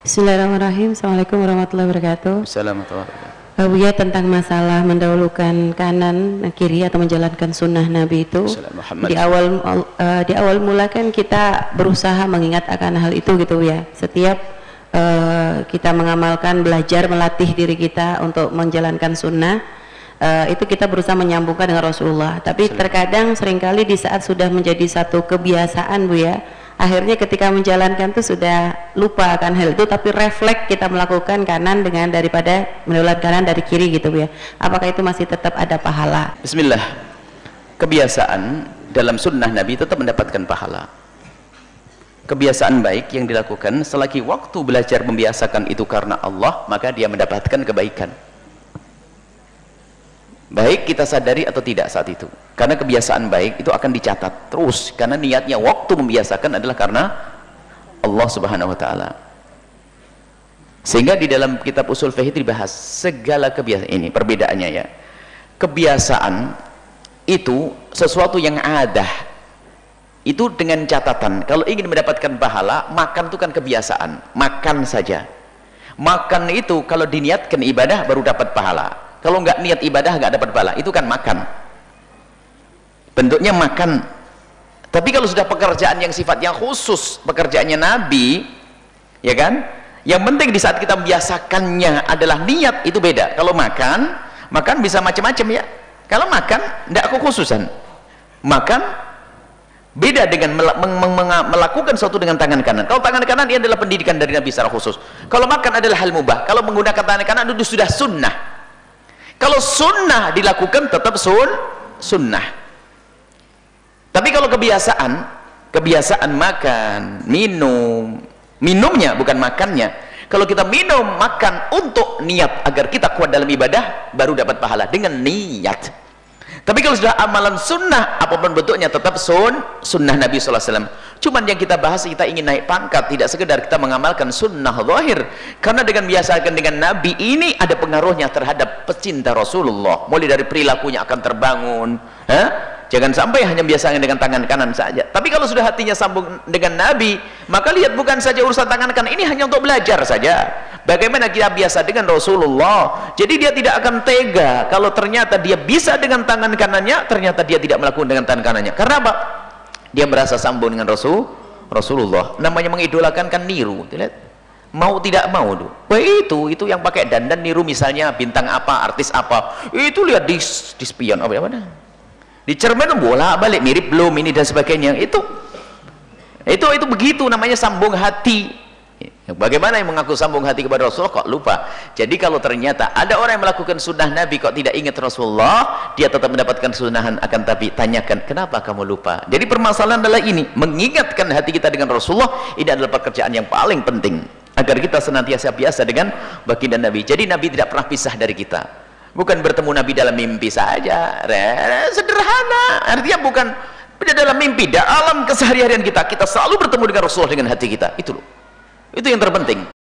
Bismillahirrahmanirrahim. Assalamualaikum warahmatullahi wabarakatuh. Assalamualaikum. Buya, tentang masalah mendahulukan kanan kiri atau menjalankan sunnah Nabi itu, di awal mula kan kita berusaha mengingat akan hal itu gitu ya. Setiap kita mengamalkan, belajar, melatih diri kita untuk menjalankan sunnah, itu kita berusaha menyambungkan dengan Rasulullah. Tapi terkadang seringkali di saat sudah menjadi satu kebiasaan, Bu ya, akhirnya ketika menjalankan itu sudah lupa akan hal itu, tapi refleks kita melakukan kanan dengan daripada menolak kanan dari kiri gitu, Bu ya. Apakah itu masih tetap ada pahala? Bismillah. Kebiasaan dalam sunnah Nabi tetap mendapatkan pahala. Kebiasaan baik yang dilakukan selagi waktu belajar membiasakan itu karena Allah, maka dia mendapatkan kebaikan. Baik kita sadari atau tidak saat itu, karena kebiasaan baik itu akan dicatat terus, karena niatnya waktu membiasakan adalah karena Allah Subhanahu wa Ta'ala. Sehingga di dalam kitab usul fiqh dibahas segala kebiasaan ini, perbedaannya ya. Kebiasaan itu sesuatu yang adah, itu dengan catatan kalau ingin mendapatkan pahala, makan itu kan kebiasaan, makan saja. Makan itu kalau diniatkan ibadah baru dapat pahala. Kalau nggak niat ibadah nggak dapat pahala, itu kan makan, bentuknya makan. Tapi kalau sudah pekerjaan yang sifatnya khusus, pekerjaannya Nabi, ya kan, yang penting di saat kita membiasakannya adalah niat, itu beda. Kalau makan bisa macam-macam ya. Kalau makan nggak kekhususan, makan beda dengan melakukan sesuatu dengan tangan kanan. Kalau tangan kanan ini adalah pendidikan dari Nabi secara khusus. Kalau makan adalah hal mubah. Kalau menggunakan tangan kanan itu sudah sunnah. Kalau sunnah dilakukan tetap sunnah. Tapi kalau kebiasaan makan, minumnya bukan makannya. Kalau kita minum, makan untuk niat agar kita kuat dalam ibadah, baru dapat pahala dengan niat. Tapi kalau sudah amalan sunnah, apapun bentuknya tetap sunnah Nabi SAW. Cuman yang kita bahas, kita ingin naik pangkat, tidak sekedar kita mengamalkan sunnah zahir. Karena dengan biasakan dengan Nabi ini ada pengaruhnya terhadap pecinta Rasulullah. Mulai dari perilakunya akan terbangun. Jangan sampai hanya biasakan dengan tangan kanan saja. Tapi kalau sudah hatinya sambung dengan Nabi, maka lihat bukan saja urusan tangan kanan, ini hanya untuk belajar saja. Bagaimana kita biasa dengan Rasulullah. Jadi dia tidak akan tega kalau ternyata dia bisa dengan tangan kanannya, ternyata dia tidak melakukan dengan tangan kanannya. Karena apa? Dia merasa sambung dengan Rasulullah. Namanya mengidolakan kan niru. Lihat, mau tidak mau tuh. Wah, itu yang pakai dandan niru, misalnya bintang apa, artis apa. Itu lihat di spion apa mana? Di cermin bola balik mirip belum ini dan sebagainya. Itu begitu namanya sambung hati. Bagaimana yang mengaku sambung hati kepada Rasulullah kok lupa? Jadi kalau ternyata ada orang yang melakukan sunnah Nabi kok tidak ingat Rasulullah, dia tetap mendapatkan sunnahan, akan tapi tanyakan kenapa kamu lupa. Jadi permasalahan adalah ini, mengingatkan hati kita dengan Rasulullah. Ini adalah pekerjaan yang paling penting agar kita senantiasa biasa dengan baginda Nabi. Jadi Nabi tidak pernah pisah dari kita. Bukan bertemu Nabi dalam mimpi saja, sederhana. Artinya bukan dalam mimpi, dalam keseharian kita selalu bertemu dengan Rasulullah dengan hati kita. Itu loh. Itu yang terpenting.